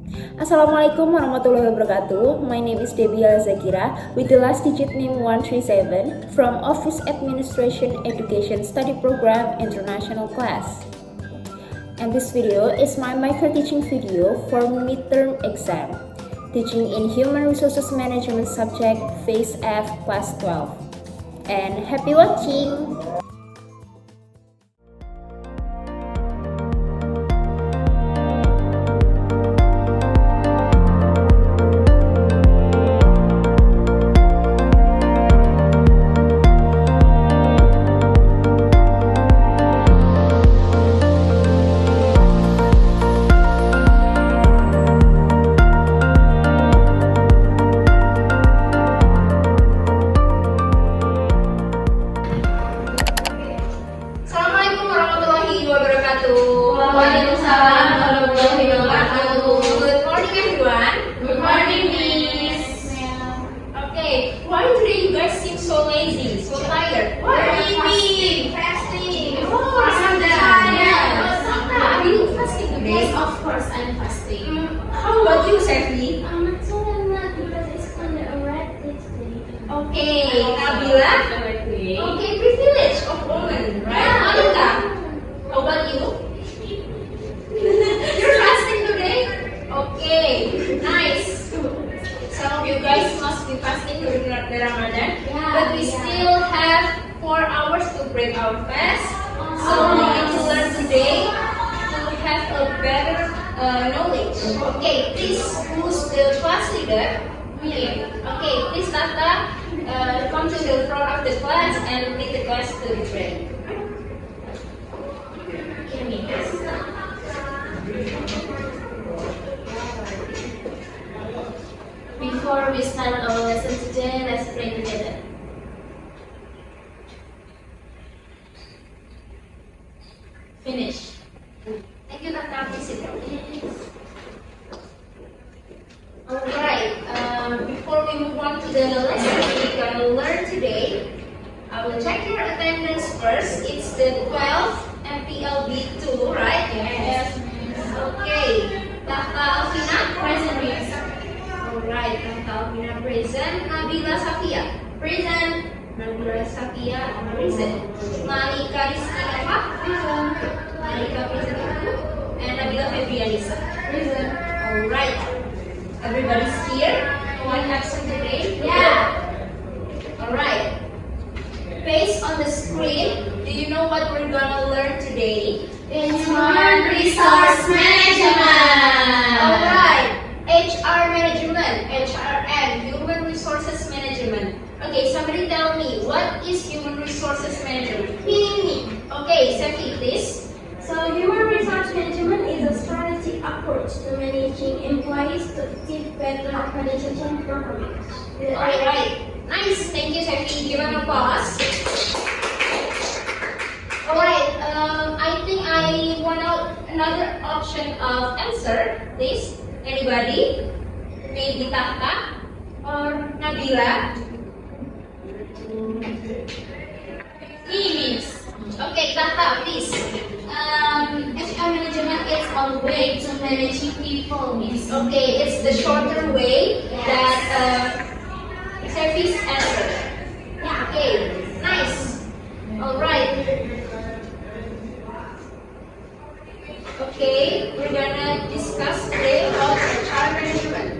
Assalamualaikum warahmatullahi wabarakatuh. My name is Debbie Zakira with the last digit name 137 from Office Administration Education Study Program International Class. And this video is my micro teaching video for midterm exam, teaching in Human Resources Management subject Phase F Class 12. And happy watching! Waalaikumsalam warahmatullahi wabarakatuh. Good morning, everyone. Good morning, Miss. Okay, why today you guys seem so lazy, so tired? Why are you eating? Fasting. Oh, are you fasting today? Yes, of course I'm fasting. How about you, Sefi? Actually I'm not because it's kind of a red today. Okay, Nabila. Okay, privilege of woman, right? Malika. How about you? You're fasting today? Okay, nice. Some of you guys must be fasting during the Ramadan, but we still have 4 hours to break our fast. So we need to learn today to have a better knowledge. Okay, please, who's the class leader? Me. Okay, please, Tata, come to the front of the class and lead the class to the train. Before we start our lesson today, let's pray together. Finish. Thank you, Tata. Please sit down. Alright, before we move on to the lesson we're gonna learn today, I will check your attendance first. It's the 12th MPLB2, right? Yes. Okay. Tata Alvina, present, Miss. Alright, Tata Alvina present. Nabila Safia, present. Nabila Safia, present. Malika Rizky Eva, present. Malika present. And Nabila Febrianisa, present. Alright. Everybody's here? No one absent today? Yeah. Alright. Based on the screen, do you know what we're gonna learn today? Human Resource Management. Alright. HR Management, HRM, Human Resources Management. Okay, somebody tell me, what is Human Resources Management? Me. Okay, Sefi, please. So human resource management is a strategic approach to managing employees to achieve better organization performance. Alright. Nice. Thank you, Sefi. Give an applause. Alright, I think I want out another option of answer, please. Anybody? Maybe Tata or Nabila? Miss. Okay, Tata, please. HR management is a way to managing people, Miss. Okay, it's the shorter way that Sefi's answer. Yeah. Okay, nice. Alright. Okay, we're gonna discuss today about HR management.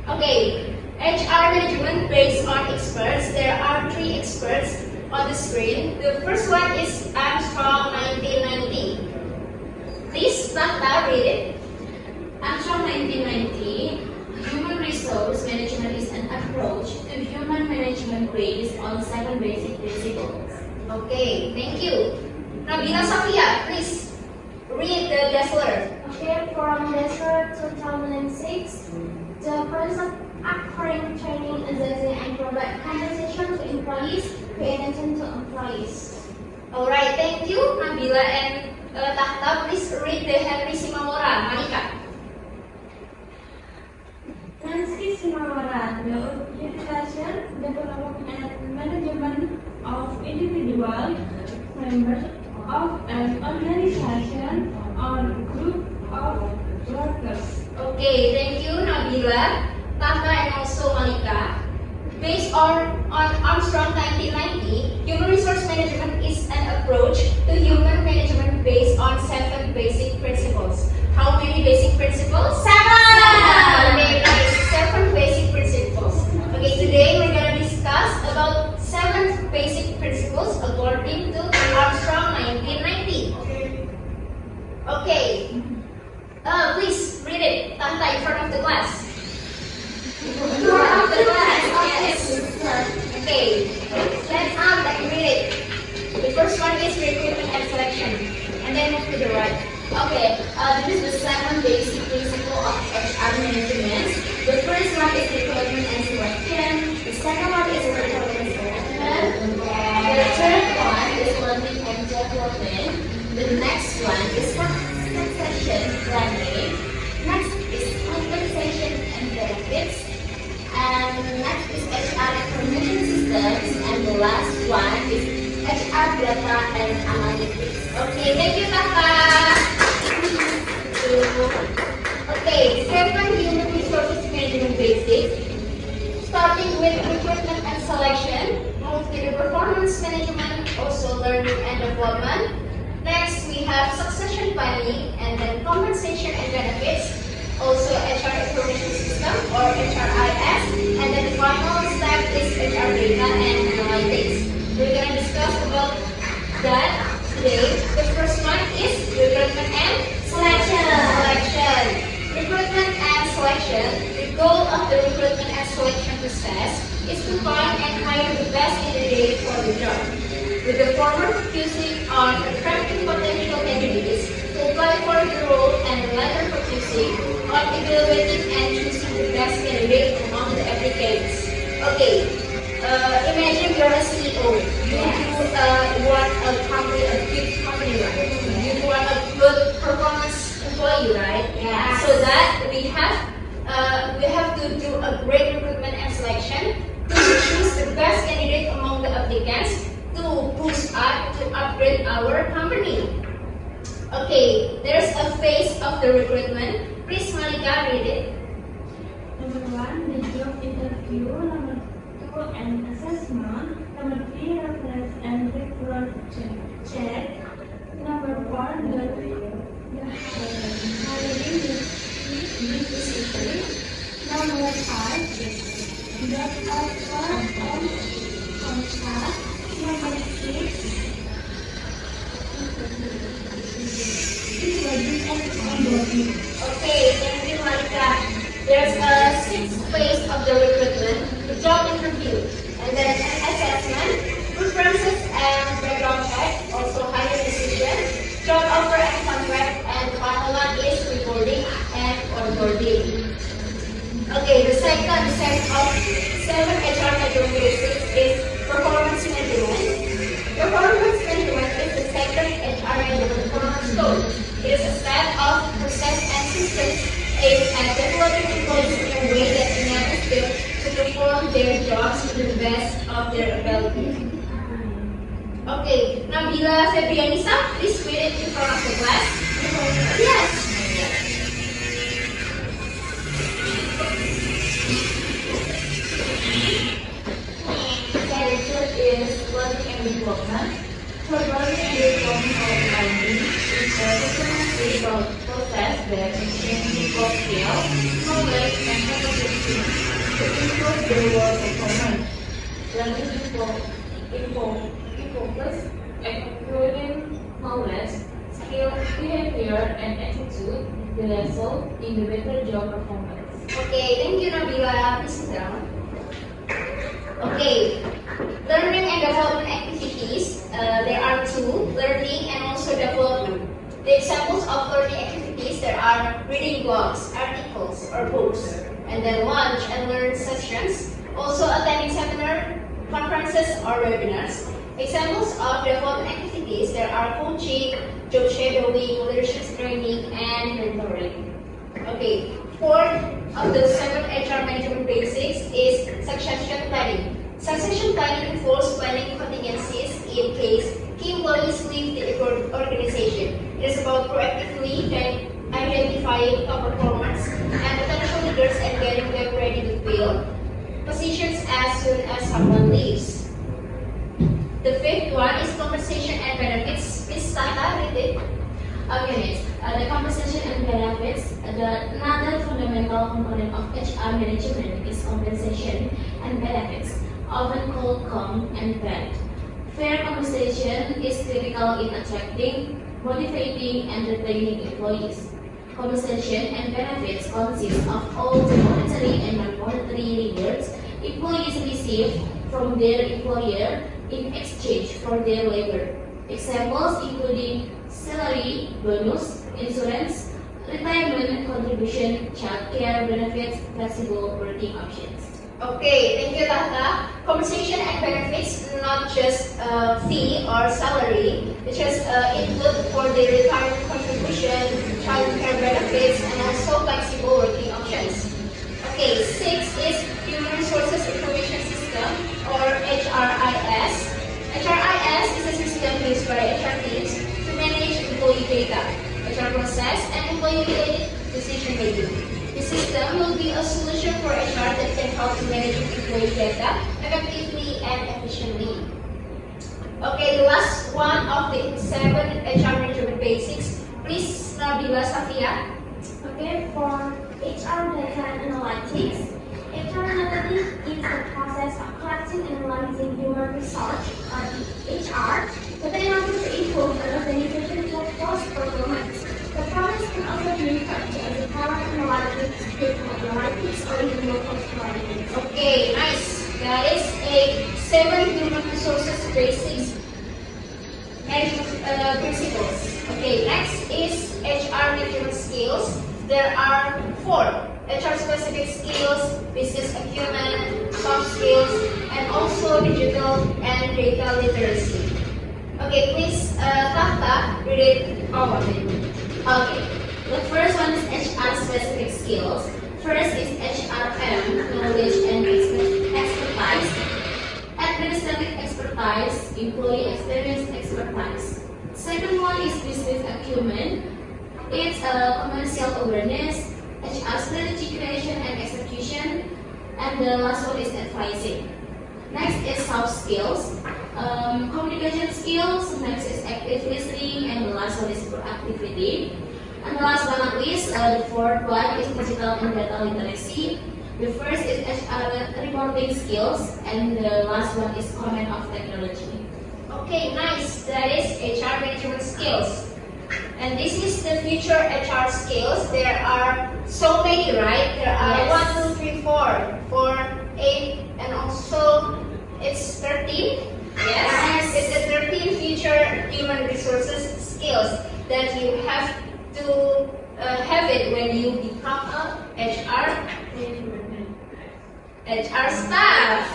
Okay, HR management based on experts. There are 3 experts on the screen. The first one is Armstrong 1990. Please, Tata, read it. Armstrong 1990, human resource management is an approach to human management based on 7 basic principles. Okay, thank you. Nabila Safia, please read the Dassler. Okay, from Dassler 2006, the concept offering training, assessing, and provide compensation to employees, pay attention to employees. Alright, thank you, Nabila and Tahta. Please read the Henry Simamora. Malika. Nancy Simamora, the organization, development, and management of individual members of an organization or group of workers. Okay, thank you, Nabila, Taka, and also Malika. Based on Armstrong 1990, human resource management is an approach to human management based on 7 basic principles. How many basic principles? 7! Okay, guys, 7 basic principles. Okay, today we're going to discuss about 7 basic principles according to Armstrong 1990. Okay. Please read it, Tanta, in front of the class. In front of the class, yes. Okay, let's read it. The first one is recruitment and selection, and then move to the right. Okay, this is the 7 basic principles of HR management. The first one is recruitment and selection. The second one is recruitment and selection. The third one is learning and development. The next one is succession planning. Next is compensation and benefits. And next is HR information systems. And the last one is HR data and analytics. Okay, thank you, Tata. Okay, 7 human resources management basics. Starting with recruitment and selection, move to the performance management, also learning and development. Next, we have succession planning and then compensation and benefits, also HR information system or HRIS, and then the final step is HR data and analytics. We're going to discuss about that today. The first one is recruitment and selection. Recruitment and selection. The goal of the recruitment and selection process is to find and hire the best candidate for the job, with the former focusing on attracting potential candidates to apply for the role and the latter focusing on evaluating and choosing the best candidate among the applicants. Okay, imagine you're a CEO. You want a company, a good company, right? You want a good performance employee, right? Yeah. So that we have to do a great recruitment and selection to choose the best candidate among the applicants to boost up, to upgrade our company. Okay, there's a phase of the recruitment. Please, Malika, read it. Number 1, the job interview. Number 2, an assessment. Number 3, reference and referral check. Number 4, the hiring decision. Number 5, the offer and contract. Number 6, Okay, thank you, Malika. There's a 6th phase of the recruitment, the job interview, and then an assessment, preferences and background check, also hiring decision, job offer and contract, and the final one is rewarding and onboarding. Okay, the second set of 7 HR management basics is performance management. Performance management is the second HR management cornerstone. It is a set of process and systems aimed at developing employees in a way that enables them to perform their jobs to the best of their ability. Okay, Nabila Febrianisa, please read it in front of the class. Yes. Is learning and development. For learning and development of learning is a recognizable process that involves skill, knowledge, and capability to improve their work performance. Learning involves acquiring knowledge, skill, behavior, and attitude that result in the better job performance. Okay, thank you, Nabila. Please sit down. Okay, learning and development activities, there are 2, learning and also development. The examples of learning activities, there are reading blogs, articles, or books, and then lunch and learn sessions, also attending seminar, conferences, or webinars. Examples of development activities, there are coaching, job shadowing, leadership training, and mentoring. Okay, 4th of the 7 HR management basics is succession planning. Succession planning involves planning contingencies in case key employees leave the organization. It is about proactively identifying top performers and potential leaders and getting them ready to fill positions as soon as someone leaves. The fifth one is compensation and benefits. Miss Tata, read it. Okay, the compensation and benefits. Another fundamental component of HR management is compensation and benefits, often called comp and ben. Fair compensation is critical in attracting, motivating, and retaining employees. Compensation and benefits consist of all the monetary and non-monetary rewards employees receive from their employer in exchange for their labor. Examples including salary, bonus, insurance, retirement contribution, childcare benefits, flexible working options. Okay, thank you, Tata. Compensation and benefits, not just fee or salary, which is include for the retirement contribution, childcare benefits, and also flexible working options. Okay, six is Human Resources Information System, or HRIS. HRIS is a system used by HR teams to manage employee data, HR process, and employee-related decision making. The system will be a solution for HR that can help to manage employee data effectively and efficiently. Okay, the last one of the 7 HR management basics. Please, Nabila Safia. Okay, for HR data and analytics, HR analytics is the process of collecting and analyzing human resource, or HR, data in order to improve an organization's workforce performance. The process can also be referred to as a talent analytics, people analytics, or even workforce analytics. Okay, nice. That is a 7 human resources basics management principles. Okay, next is HR management skills. There are 4. HR specific skills, business acumen, soft skills, and also digital and data literacy. Okay, please, Tata, read it all of it. Okay, the first one is HR specific skills. First is HRM, knowledge and expertise. Administrative expertise, employee experience expertise. Second one is business acumen. It's commercial awareness, HR strategy creation and execution, and the last one is advising. Next is soft skills, communication skills. Next is active listening, and the last one is proactivity. And the last but not least, the fourth one is digital and data literacy. The first is HR reporting skills, and the last one is command of technology. Okay, nice. That is HR management skills. And this is the future HR skills. There are so many, right? There are Yes. 1, 2, 3, 4, 4, 8, and also it's 13. Yes. It's the 13 future human resources skills that you have to have it when you become a HR staff.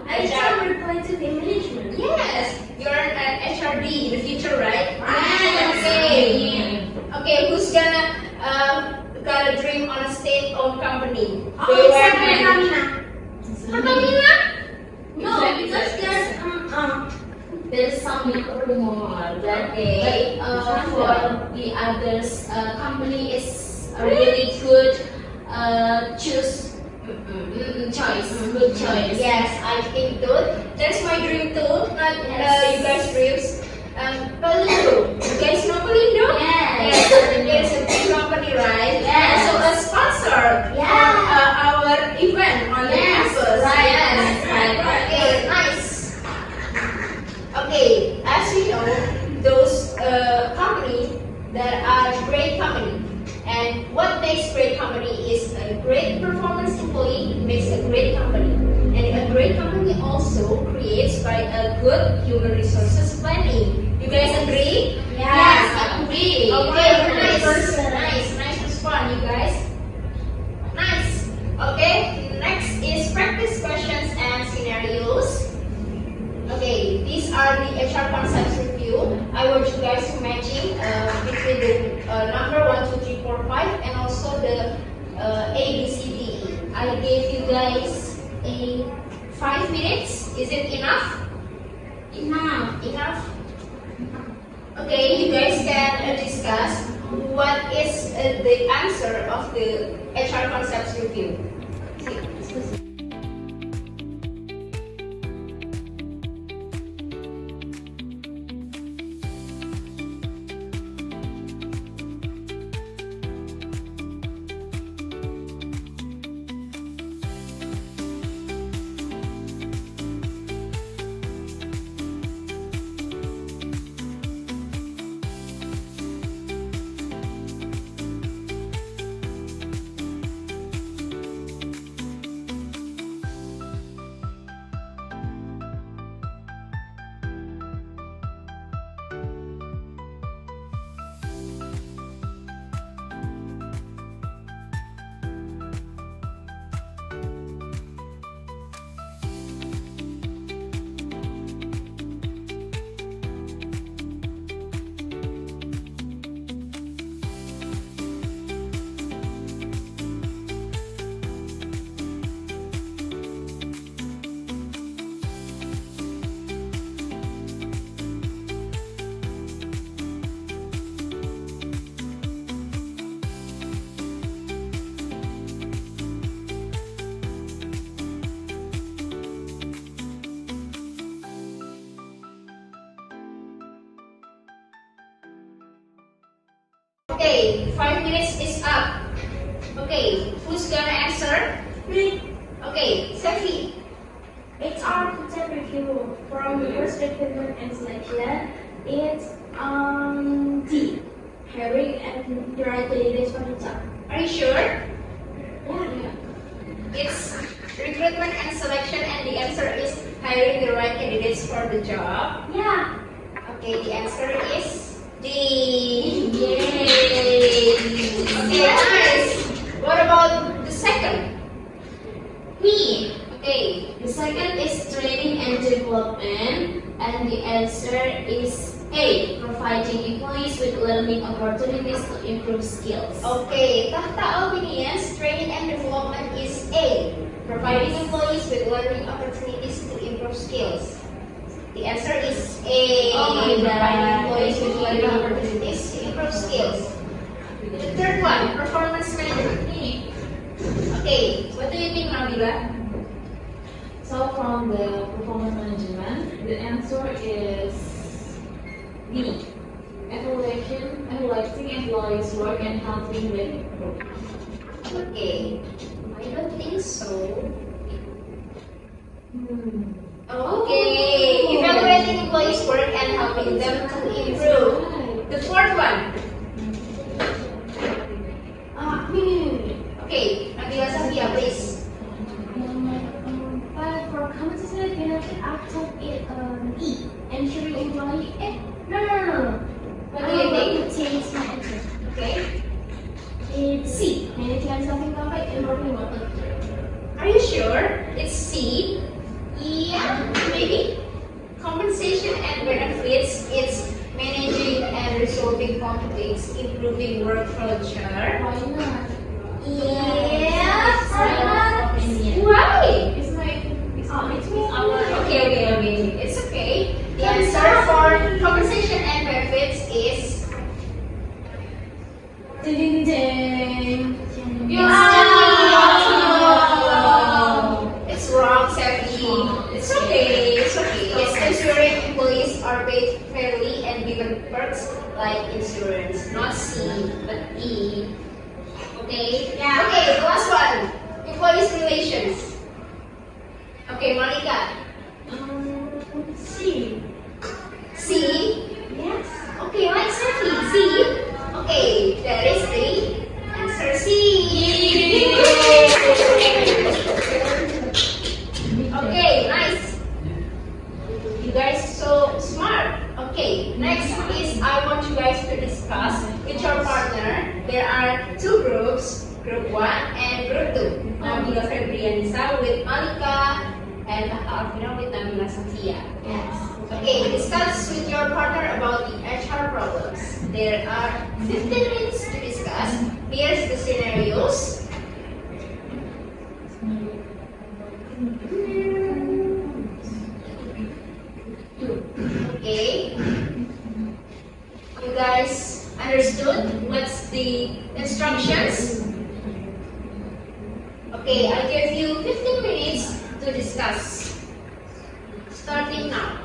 HR report to the management. Yes, you're an HRD in the future, right? Yes. Okay. Okay, who's gonna dream on a state-owned company? Oh, Do you except want Pertamina. Pertamina? No, because there's some rumor that Okay. for the others company is a really good good choice. Yes, I think too. That's my dream too. Not you guys' dreams. Pelindo. You guys know Pelindo? Yes. Yes, it's a big company, right? Yes. So a sponsor Yeah. for our event on the Yes, campus. right, Yes. right. Okay, nice. Okay, as you know, those companies that are great company. And what makes great company is a great performance employee makes a great company. And a great company also creates by a good human resources planning. You guys agree? Yes, I agree. Okay, nice response, you guys. Nice. Okay, next is practice questions and scenarios. Okay, these are the HR concepts review. I want you guys to matching between the number 1, 2, 3, 4, 5 and also the A, B, C, D, E. I gave you guys a 5 minutes. Is it enough? Enough. Enough? Okay, you guys can discuss what is the answer of the HR concepts review. Okay, 5 minutes is up. Okay, who's gonna answer? Me. Okay, Sefi. HR concept review from first recruitment and selection. It's D. Hiring and the right candidates for the job. Are you sure? Yeah. It's recruitment and selection, and the answer is hiring the right candidates for the job. Yeah. Okay, the answer is D. Yay! Okay, nice. What about the second? Me. Okay, The second is training and development, and the answer is A. Providing employees with learning opportunities to improve skills. okay. Tahta opinions, training and development is A. Providing employees with learning opportunities to improve skills. The answer is A. Oh my God. Providing employees with learning opportunities to improve skills. The third one, performance management. Okay, what do you think, Nabila? So from the performance management, the answer is B. Evaluating employees' work and helping them improve. Okay, I don't think so. Okay, evaluating employees' work and helping them to improve. The fourth one. Me. Okay, Nabila Safia, please. But for competitive benefit, I took it E. Ensuring employee. No. What do you think? Change my answer. Okay, It's C. Managing and solving conflict and working well together. are you sure? It's C. Yeah, maybe. Compensation and benefits. It's managing and resolving conflicts, improving work culture. Why not? Yes. Opinion. Why? It's like It's me. Okay. It's okay. The answer for compensation and benefits is Ding ding. it's wrong, Sefi. It's okay. It's ensuring employees are paid fairly and given perks like insurance. Not C, but E. Okay? Yeah. Okay, the last one. Employees relations. Okay, Monica. C. C. Yes. Okay, like Sefi. C. Okay, that is the answer C. Okay, nice. You guys so smart. Okay, next is I want you guys to discuss with your partner. There are two groups, group 1 and group 2. Nabila Febrianisa with Malika and Alvina with Nabila Safia. Yes. Okay, discuss with your partner about the HR problems. There are 15 minutes to discuss. Here's the scenarios. Okay. guys understood what's the instructions? Okay, I'll give you 15 minutes to discuss. Starting now.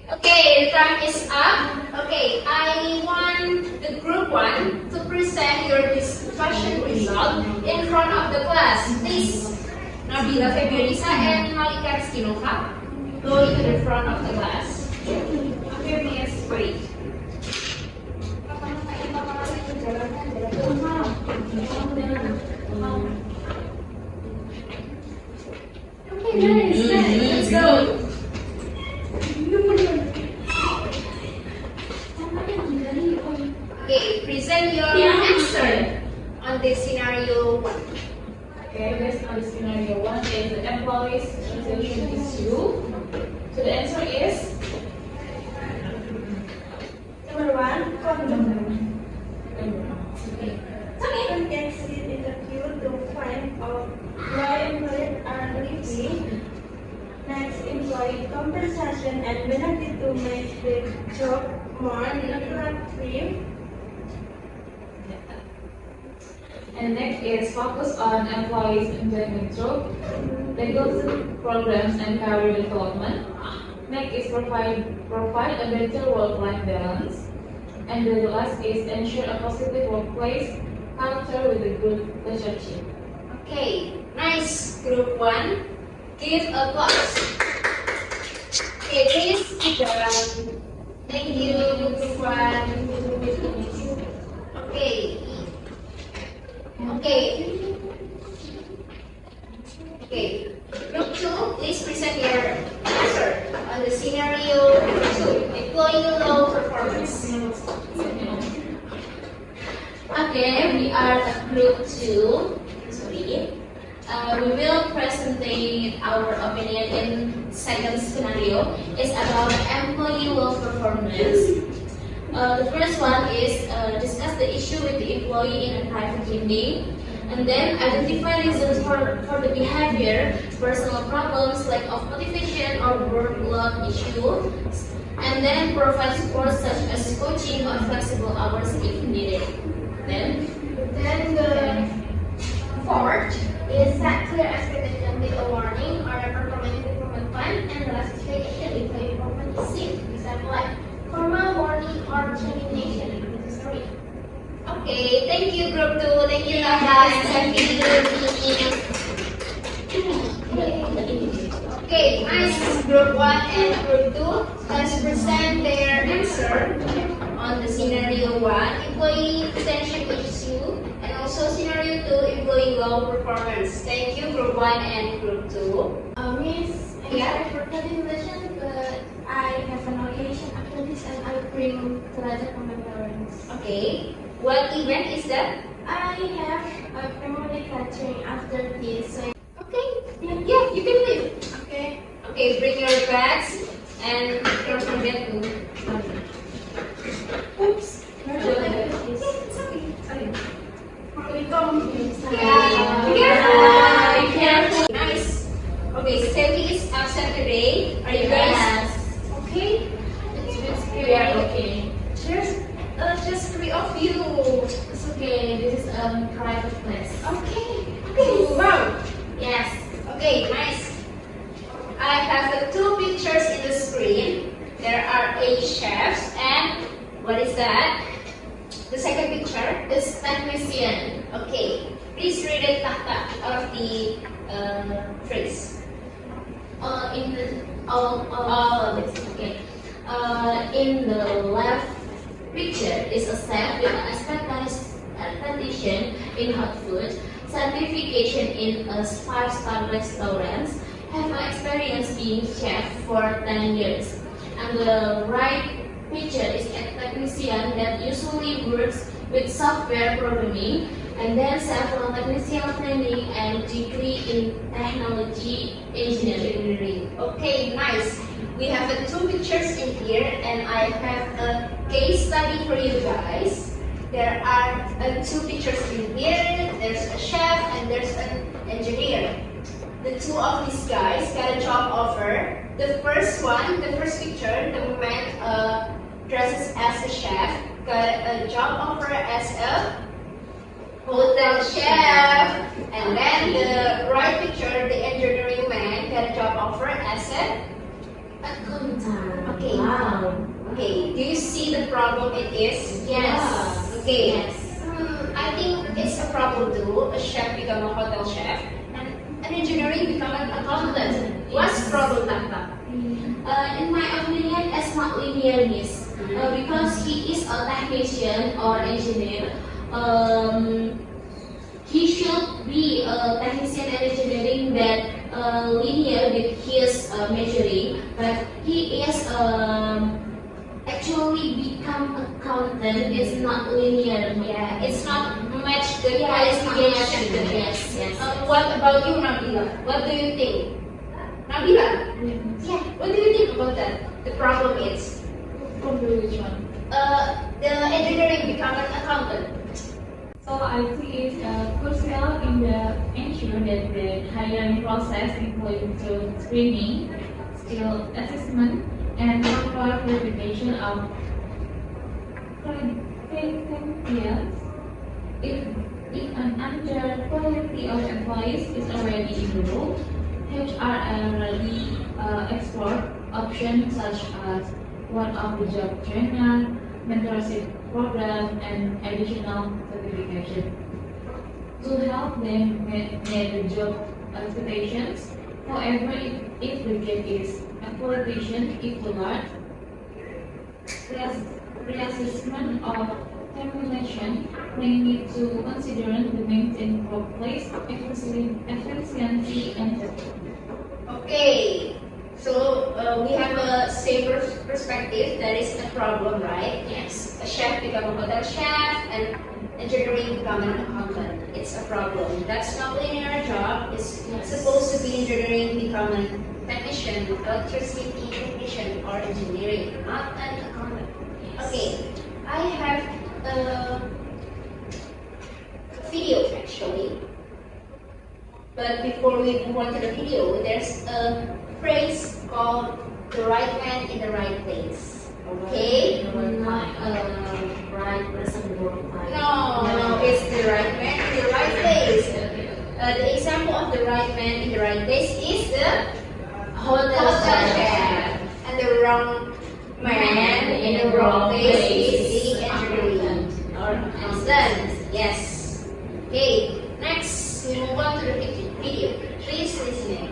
Okay, the time is up. Okay, I want the group 1 to present your discussion result in front of the class. Please, Nabila Febianisa and Malika Skinova, go to the front of the class. Appear me as great. Okay, nice. Let's go. Okay, present your answer on the scenario 1. Okay, based on the scenario 1 is the employee's transaction issue. So the answer is Number 1, conduct. okay. Context is interview to find out why employees are leaving. Next, employee compensation and benefit to make the job more lucrative. And next is focus on employees' engagement through legal programs and career development. Next is provide a better work-life balance. And the last is ensure a positive workplace culture with a good leadership. Okay, nice, group 1. Give applause. Okay, please sit down. Thank you, group 1. Okay. Okay. Group 2, please present your answer on the scenario 2, employee low performance. Okay, we are at group 2. Sorry. We will present our opinion in second scenario. It's about employee low performance. The first one is discuss the issue with the employee in a private meeting, and then identify reasons for the behavior, personal problems, lack of motivation, or workload issue, and then provide support such as coaching or flexible hours if needed. Then The fourth is set clear expectation with a warning or a performance improvement plan, and the last justification if the improvement is seen. Example like formal warning or termination. This is three. Okay, thank you, group 2. Thank you, Nabila and Sandy. Okay, nice, group 1 and group 2. Let's present their answer on the scenario 1, employee retention issue, and also scenario 2, employee low performance. Thank you, group 1 and group 2. Miss, I'm Yeah. sorry for presentation, but I have an occasion after this and I bring the letter from my parents. Okay, what event is that? I have a family catering after this. So Okay, yeah, you can leave. okay. Okay, bring your bags and don't forget to. Oops. Okay, it's okay. Welcome. Yeah, be careful. Nice. Okay, Steffi is absent today. Are you guys okay? We are okay. There's just 3 of you. it's okay. This is a private place. Okay. Wow. Yes. Okay, nice. I have the 2 pictures in the screen. There are 8 chefs and what is that? The second picture. It's technician. Okay, please read it tahta of the phrase. In the okay. In the left picture is a chef with expectation in hot food, certification in a 5-star restaurant, have experience being chef for 10 years. And the right picture is a technician that usually works with software programming and then several technical training and degree in technology engineering. Okay, nice. We have 2 pictures in here and I have a case study for you guys. There are 2 pictures in here. There's a chef and there's an engineer. The 2 of these guys got a job offer. The first picture, the man dresses as a chef, got a job offer as a hotel chef. And then the right picture, the engineering man got a job offer as a Accountant. Okay. Wow. Okay, do you see the problem it is? Yes. Okay. Yes. I think it's a problem too. A chef become a hotel chef, and an engineering become an accountant. What's problem, Tata? In my opinion, it's not linear, miss. Because he is a technician or engineer, he should be a technician and engineering that linear with his measuring, but he is actually become accountant is not linear. Yeah, it's not match the Yeah, it's not qualification. matched. Yes. What about you, Nabila? What do you think? Nabila? Yeah. What do you think about that? The problem is From the which one? the engineering become an accountant. So I see it's crucial in the ensure that the hiring process includes screening, skill assessment, and proper verification of credentials. If an under-quality of employees is already in the role, HR already explore options such as one-off the job trainer, mentorship program, and additional certification to help them meet the job expectations. However, if the gap is exploitation is too large, reassessment of termination may need to consider the maintain workplace efficiency and safety. Okay. So we have a safer perspective. That is a problem, right? Yes. A chef become a hotel chef, and engineering become an accountant. It's a problem. That's not linear job. It's supposed to be engineering become a technician, electricity technician, or engineering, not an accountant. Okay, I have a video actually. But before we move on to the video, there's a phrase called the right man in the right place. Okay? Not right person work time. No, it's the right man in the right place. The example of the right man in the right place is the Hotel chef. And the wrong man in the wrong place is the engineering or accountant. Yes. Okay, next we move on to the video. Please listen.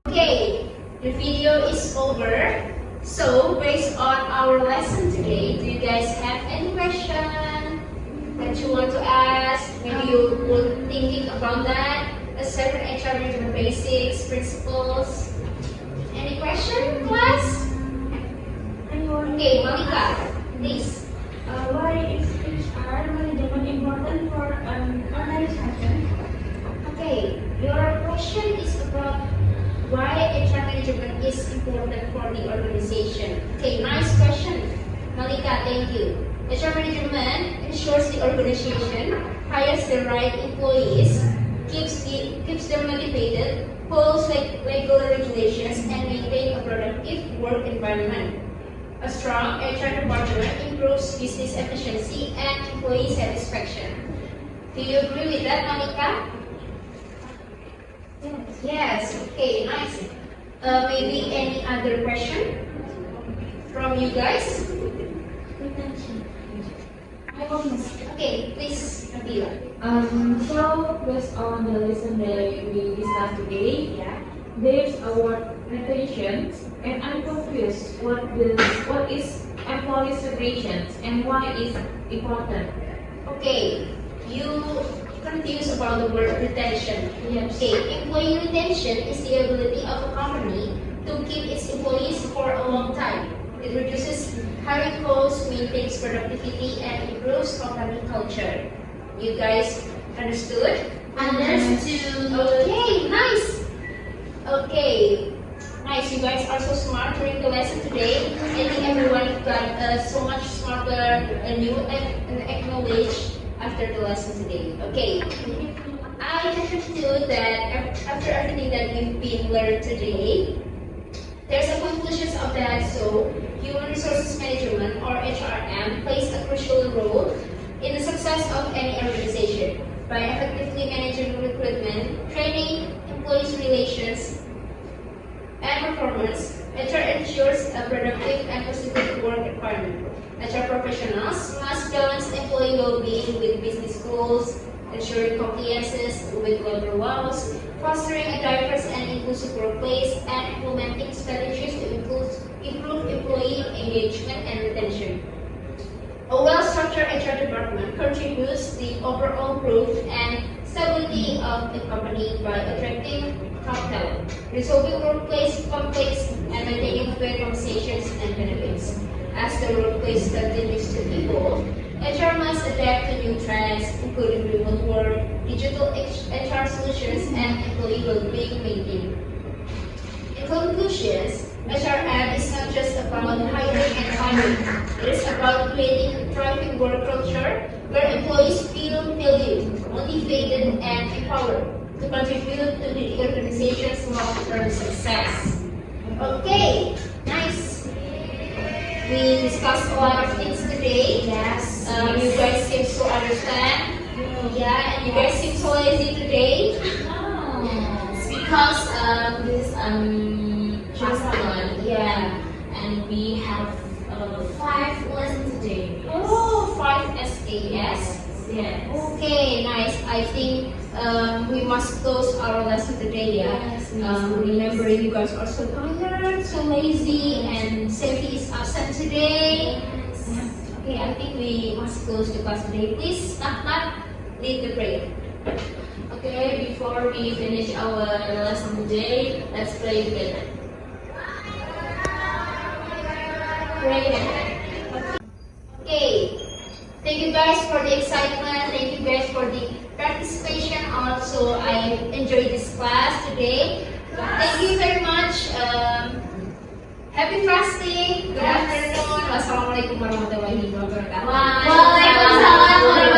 Okay, the video is over. So, based on our lesson today, do you guys have any question that you want to ask? Maybe you were thinking about that, a certain HR management basics, principles. Any question, class? Okay, Malika, please. Why is HR management important for an organization? Okay, your question is about why HR management is important for the organization. Okay, nice question. Malika, thank you. HR management ensures the organization hires the right employees, keeps them motivated, follows legal regulations, and maintain a productive work environment. A strong HR department improves business efficiency and employee satisfaction. Do you agree with that, Monica? Yes. Okay, nice. Maybe any other question from you guys? Retention. Okay, please, Nabila. So based on the lesson that we discussed today, there's a word retention, and I'm confused what is employee relations and why is important. Okay, you confused about the word retention. Yes. Okay, employee retention is the ability of a company to keep its employees for a long time. It reduces hiring costs, maintains productivity, and improves company culture. You guys understood? Understood. Okay, nice. Okay, nice. You guys are so smart during the lesson today. I think everyone got so much smarter and new and acknowledge after the lesson today. Okay. I understood that after everything that we've been learned today, there's a conclusion of that. So, human resources management or HRM plays a crucial role in the success of any organization by effectively managing recruitment, training, employees' relations, and performance. HR ensures a productive and positive work environment. HR professionals must balance employee well-being with business goals, ensuring compliances with labor laws, fostering a diverse and inclusive workplace, and implementing strategies to improve employee engagement and retention. A well-structured HR department contributes to the overall growth and stability of the company by attracting top talent, resolving workplace conflicts, and maintaining fair compensations and benefits. As the workplace continues to evolve, HR must adapt to new trends, including remote work, digital HR solutions, and employee well-being maintained. In conclusions, HRM is not just about hiring and firing. It is about creating a thriving work culture where employees feel valued, motivated, and empowered to contribute to the organization's long-term success. Okay, nice. We discussed a lot of things today. Yes. You guys seem to understand. Yeah, and you guys seem so lazy today. It's because this just one. Yeah. And we have 5 lessons today. Oh, 5 SAS. Yes. Okay, nice. I think we must close our lesson today. Yeah. Remembering you guys are so tired, so lazy, and Safety is absent today. Okay, I think we must close the class today. Please, not lead the prayer. Okay, before we finish our lesson today, let's pray together. Pray together. Okay. Thank you guys for the excitement. Thank you guys for the participation. Also, I enjoyed this class today. Thank you very much. Happy fasting. Good afternoon. Wassalamualaikum warahmatullahi wabarakatuh. Waalaikumsalam warahmatullahi